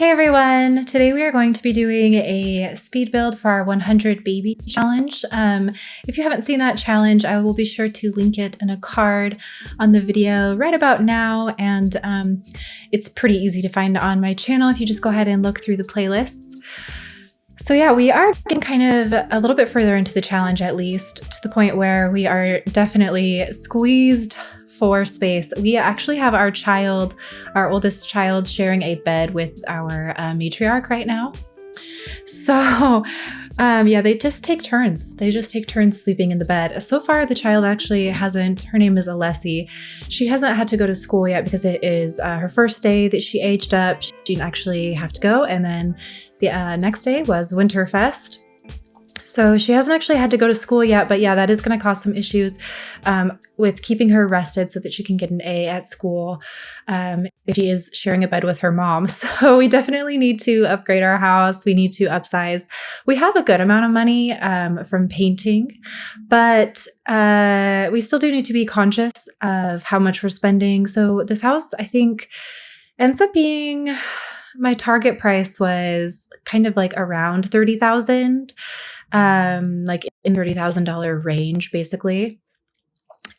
Hey everyone! Today we are going to be doing a speed build for our 100 baby challenge. If you haven't seen that challenge, I will be sure to link it in a card on the video right about now, and it's pretty easy to find on my channel if you just go ahead and look through the playlists. So yeah, we are getting kind of a little bit further into the challenge, at least to the point where we are definitely squeezed for space. We actually have our oldest child, sharing a bed with our matriarch right now. So yeah, they just take turns. They just take turns sleeping in the bed. So far, the child actually hasn't, her name is Alessi. She hasn't had to go to school yet because it is her first day that she aged up. She didn't actually have to go. And then the next day was Winterfest. So she hasn't actually had to go to school yet, but yeah, that is going to cause some issues with keeping her rested so that she can get an A at school if she is sharing a bed with her mom. So we definitely need to upgrade our house. We need to upsize. We have a good amount of money from painting, but we still do need to be conscious of how much we're spending. So this house, I think, ends up being... My target price was kind of like around $30,000, like in $30,000 range, basically,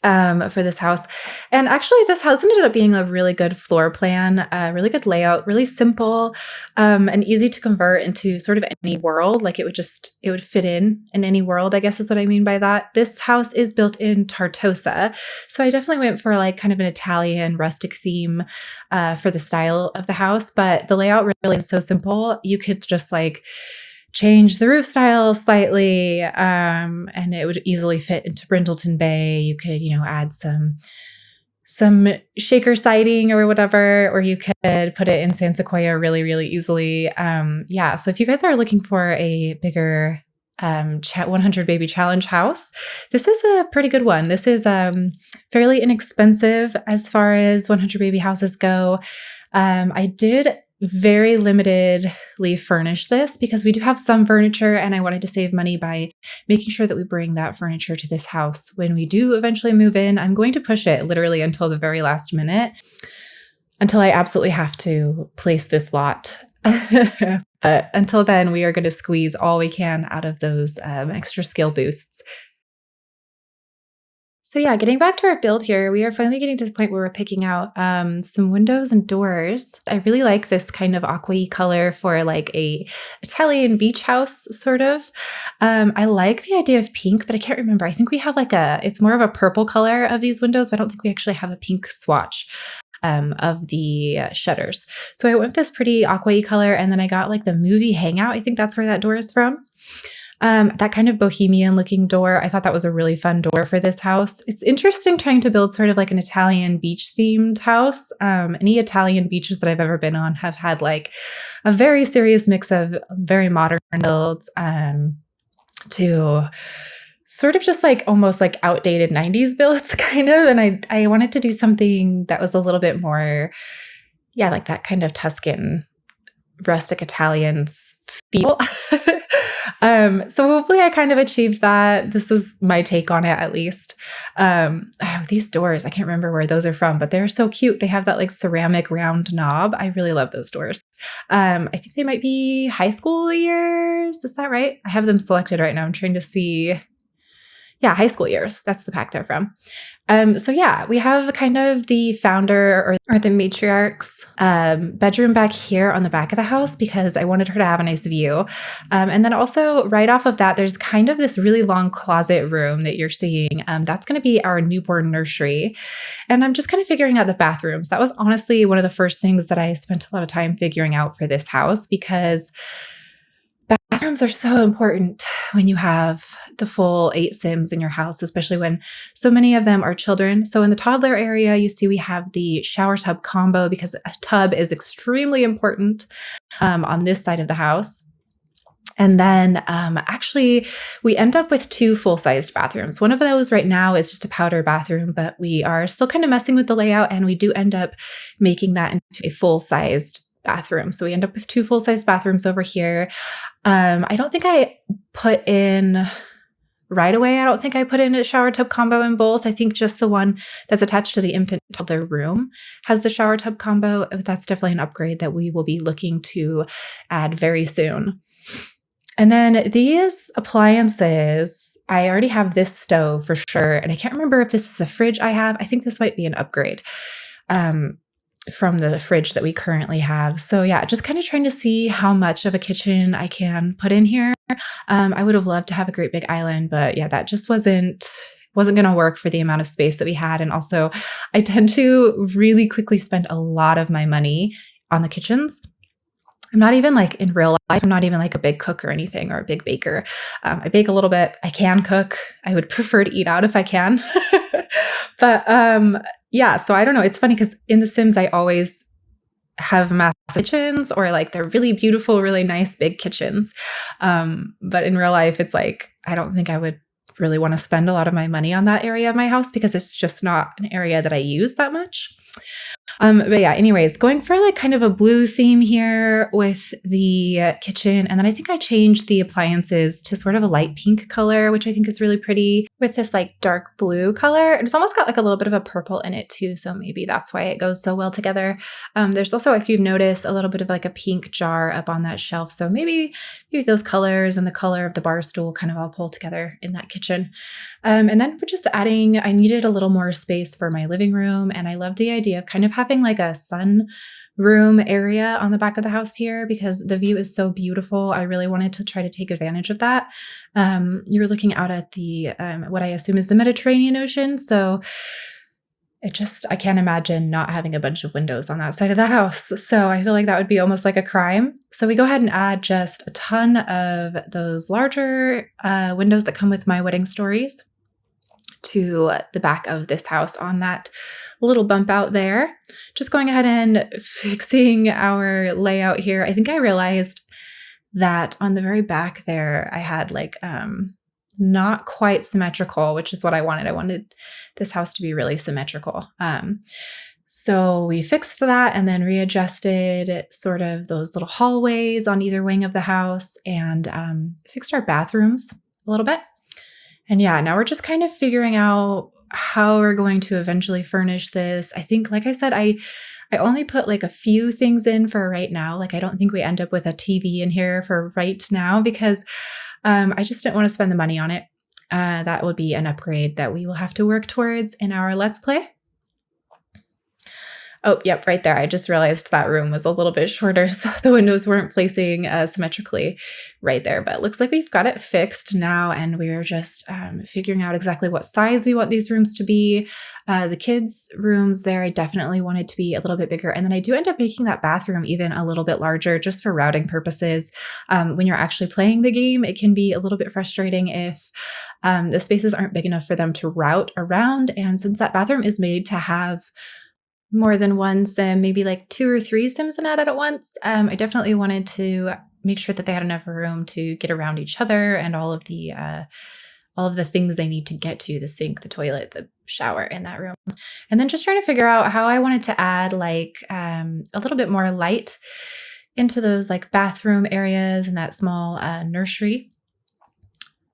for this house. And actually this house ended up being a really good floor plan, really good layout, really simple, and easy to convert into sort of any world. Like it would fit in any world, I guess is what I mean by that. This house is built in Tartosa. So I definitely went for like kind of an Italian rustic theme, for the style of the house, but the layout really is so simple. You could just like change the roof style slightly, and it would easily fit into Brindleton Bay. You could, add some shaker siding or whatever, or you could put it in San Sequoia really, really easily. Yeah, so if you guys are looking for a bigger 100 baby challenge house, this is a pretty good one. This is fairly inexpensive as far as 100 baby houses go. I did very limitedly furnish this because we do have some furniture and I wanted to save money by making sure that we bring that furniture to this house when we do eventually move in. I'm going to push it literally until the very last minute, until I absolutely have to place this lot. But until then, we are going to squeeze all we can out of those extra scale boosts. So yeah, getting back to our build here, we are finally getting to the point where we're picking out some windows and doors. I really like this kind of aqua-y color for like a Italian beach house, sort of. I like the idea of pink, but I can't remember. I think we have it's more of a purple color of these windows, but I don't think we actually have a pink swatch of the shutters. So I went with this pretty aqua-y color, and then I got like the movie Hangout. I think that's where that door is from. That kind of bohemian looking door. I thought that was a really fun door for this house. It's interesting trying to build sort of like an Italian beach themed house. Any Italian beaches that I've ever been on have had like a very serious mix of very modern builds to sort of just like almost like outdated 90s builds kind of. And I wanted to do something that was a little bit more, yeah, like that kind of Tuscan rustic Italian feel. So hopefully I kind of achieved that. This is my take on it, at least. These doors, I can't remember where those are from, but they're so cute. They have that like ceramic round knob. I really love those doors. I think they might be high school years. Is that right? I have them selected right now. I'm trying to see. Yeah, high school years. That's the pack they're from. So yeah, we have kind of the founder or the matriarch's bedroom back here on the back of the house because I wanted her to have a nice view. And then also right off of that, there's kind of this really long closet room that you're seeing. That's going to be our newborn nursery. And I'm just kind of figuring out the bathrooms. That was honestly one of the first things that I spent a lot of time figuring out for this house because bathrooms are so important when you have the full 8 Sims in your house, especially when so many of them are children. So in the toddler area, you see we have the shower tub combo because a tub is extremely important on this side of the house. And then actually, we end up with 2 full-sized bathrooms. One of those right now is just a powder bathroom, but we are still kind of messing with the layout, and we do end up making that into a full-sized bathroom. So we end up with 2 full-size bathrooms over here. I don't think I put in right away. I don't think I put in a shower tub combo in both. I think just the one that's attached to the infant toddler room has the shower tub combo. That's definitely an upgrade that we will be looking to add very soon. And then these appliances, I already have this stove for sure. And I can't remember if this is the fridge I have. I think this might be an upgrade from the fridge that we currently have. So yeah, just kind of trying to see how much of a kitchen I can put in here. I would have loved to have a great big island, but yeah, that just wasn't going to work for the amount of space that we had. And also I tend to really quickly spend a lot of my money on the kitchens. I'm not even like in real life, I'm not even like a big cook or anything or a big baker. I bake a little bit. I can cook. I would prefer to eat out if I can. But yeah, so I don't know. It's funny because in The Sims, I always have massive kitchens or like they're really beautiful, really nice big kitchens. But in real life, it's like, I don't think I would really want to spend a lot of my money on that area of my house because it's just not an area that I use that much. But yeah, anyways, going for like kind of a blue theme here with the kitchen. And then I think I changed the appliances to sort of a light pink color, which I think is really pretty with this like dark blue color. It's almost got like a little bit of a purple in it too. So maybe that's why it goes so well together. There's also, if you've noticed, a little bit of like a pink jar up on that shelf. So maybe those colors and the color of the bar stool kind of all pull together in that kitchen. And then we're just adding, I needed a little more space for my living room. And I love the idea of kind of having like a sun room area on the back of the house here because the view is so beautiful. I really wanted to try to take advantage of that. You're looking out at the, what I assume is the Mediterranean Ocean. So I can't imagine not having a bunch of windows on that side of the house. So I feel like that would be almost like a crime. So we go ahead and add just a ton of those larger windows that come with My Wedding Stories to the back of this house on that little bump out there. Just going ahead and fixing our layout here. I think I realized that on the very back there, I had like not quite symmetrical, which is what I wanted. I wanted this house to be really symmetrical. So we fixed that and then readjusted sort of those little hallways on either wing of the house and fixed our bathrooms a little bit. And yeah, now we're just kind of figuring out how we're going to eventually furnish this. I think, like I said, I only put like a few things in for right now. Like I don't think we end up with a TV in here for right now because I just didn't want to spend the money on it. That would be an upgrade that we will have to work towards in our Let's Play. Oh, yep, right there. I just realized that room was a little bit shorter, so the windows weren't placing symmetrically right there. But it looks like we've got it fixed now, and we're just figuring out exactly what size we want these rooms to be. The kids' rooms there, I definitely wanted to be a little bit bigger. And then I do end up making that bathroom even a little bit larger just for routing purposes. When you're actually playing the game, it can be a little bit frustrating if the spaces aren't big enough for them to route around. And since that bathroom is made to have more than one sim, maybe like 2 or 3 sims in it at once, I definitely wanted to make sure that they had enough room to get around each other and all of the things they need to get to, the sink, the toilet, the shower in that room. And then just trying to figure out how I wanted to add like a little bit more light into those like bathroom areas and that small nursery.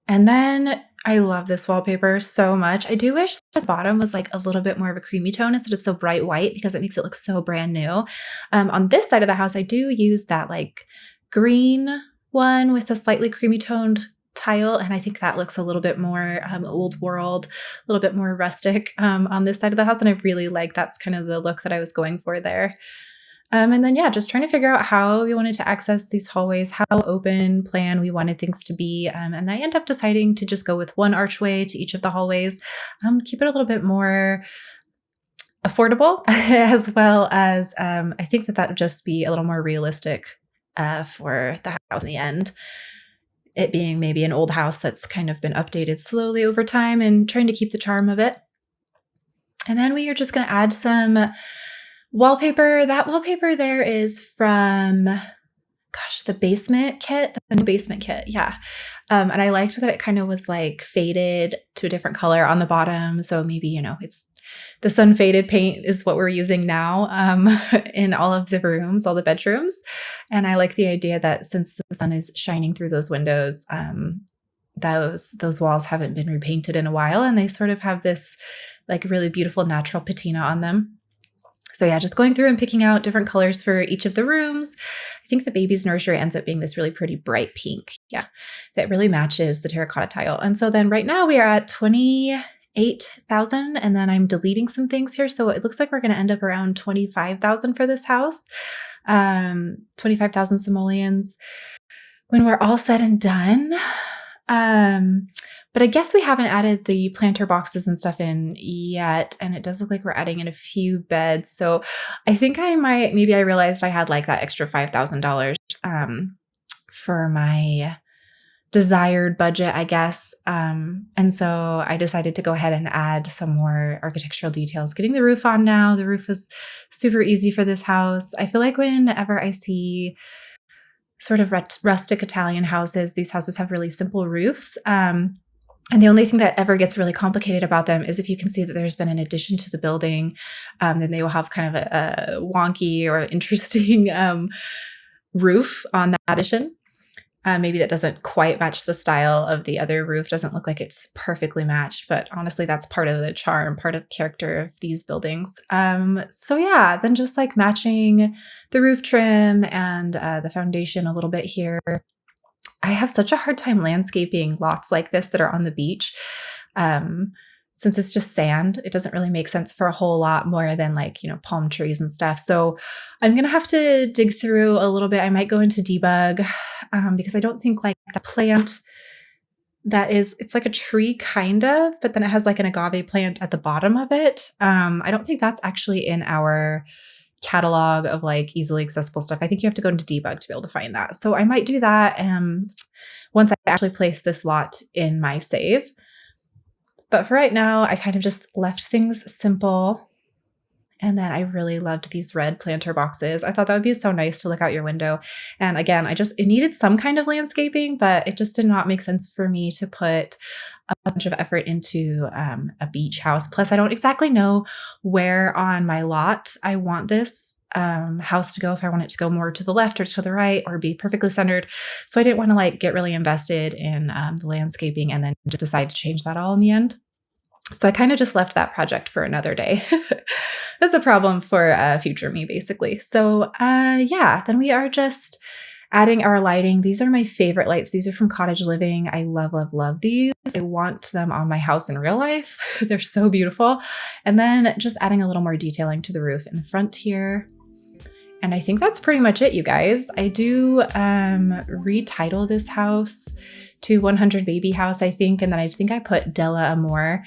And then I love this wallpaper so much. I do wish the bottom was like a little bit more of a creamy tone instead of so bright white because it makes it look so brand new. On this side of the house, I do use that like green one with a slightly creamy toned tile. And I think that looks a little bit more old world, a little bit more rustic on this side of the house. And I really like that's kind of the look that I was going for there. And then, yeah, just trying to figure out how we wanted to access these hallways, how open plan we wanted things to be. And I end up deciding to just go with one archway to each of the hallways, keep it a little bit more affordable, as well as I think that would just be a little more realistic for the house in the end. It being maybe an old house that's kind of been updated slowly over time and trying to keep the charm of it. And then we are just going to add some wallpaper. That wallpaper there is from, the basement kit, the new basement kit. Yeah. And I liked that it kind of was like faded to a different color on the bottom. So maybe, it's the sun faded paint is what we're using now in all of the rooms, all the bedrooms. And I like the idea that since the sun is shining through those windows, those walls haven't been repainted in a while, and they sort of have this like really beautiful natural patina on them. So yeah, just going through and picking out different colors for each of the rooms. I think the baby's nursery ends up being this really pretty bright pink. Yeah, that really matches the terracotta tile. And so then right now we are at 28,000, and then I'm deleting some things here. So it looks like we're going to end up around 25,000 for this house. 25,000 simoleons when we're all said and done. But I guess we haven't added the planter boxes and stuff in yet. And it does look like we're adding in a few beds. So I think maybe I realized I had like that extra $5,000 for my desired budget, I guess. And so I decided to go ahead and add some more architectural details. Getting the roof on now. The roof is super easy for this house. I feel like whenever I see sort of rustic Italian houses, these houses have really simple roofs. And the only thing that ever gets really complicated about them is if you can see that there's been an addition to the building, then they will have kind of a wonky or interesting roof on that addition. Maybe that doesn't quite match the style of the other roof, doesn't look like it's perfectly matched, but honestly, that's part of the charm, part of the character of these buildings. So yeah, then just like matching the roof trim and the foundation a little bit here. I have such a hard time landscaping lots like this that are on the beach. Since it's just sand, it doesn't really make sense for a whole lot more than like, palm trees and stuff. So I'm going to have to dig through a little bit. I might go into debug because I don't think like the plant it's like a tree kind of, but then it has like an agave plant at the bottom of it. I don't think that's actually in our catalog of like easily accessible stuff. I think you have to go into debug to be able to find that. So I might do that once I actually place this lot in my save. But for right now, I kind of just left things simple. And then I really loved these red planter boxes. I thought that would be so nice to look out your window. And again, it needed some kind of landscaping, but it just did not make sense for me to put a bunch of effort into a beach house. Plus, I don't exactly know where on my lot I want this house to go, if I want it to go more to the left or to the right or be perfectly centered. So I didn't want to like get really invested in the landscaping and then just decide to change that all in the end. So I kind of just left that project for another day. That's a problem for future me, basically. So yeah, then we are just adding our lighting. These are my favorite lights. These are from Cottage Living. I love, love, love these. I want them on my house in real life. They're so beautiful. And then just adding a little more detailing to the roof in the front here. And I think that's pretty much it, you guys. I do retitle this house to 100 Baby House, I think. And then I think I put Della Amore,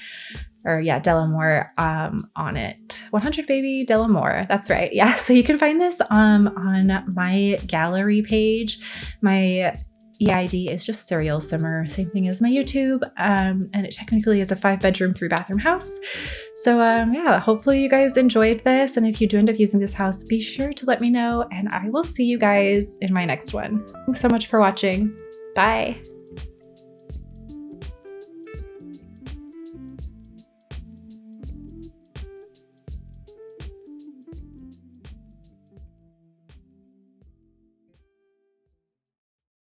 Della Amore on it. 100 Baby Della Amore. That's right. Yeah. So you can find this on my gallery page. My EID is just Serial Simmer, same thing as my YouTube. And it technically is a 5-bedroom, 3-bathroom house. So yeah, hopefully you guys enjoyed this. And if you do end up using this house, be sure to let me know, and I will see you guys in my next one. Thanks so much for watching. Bye.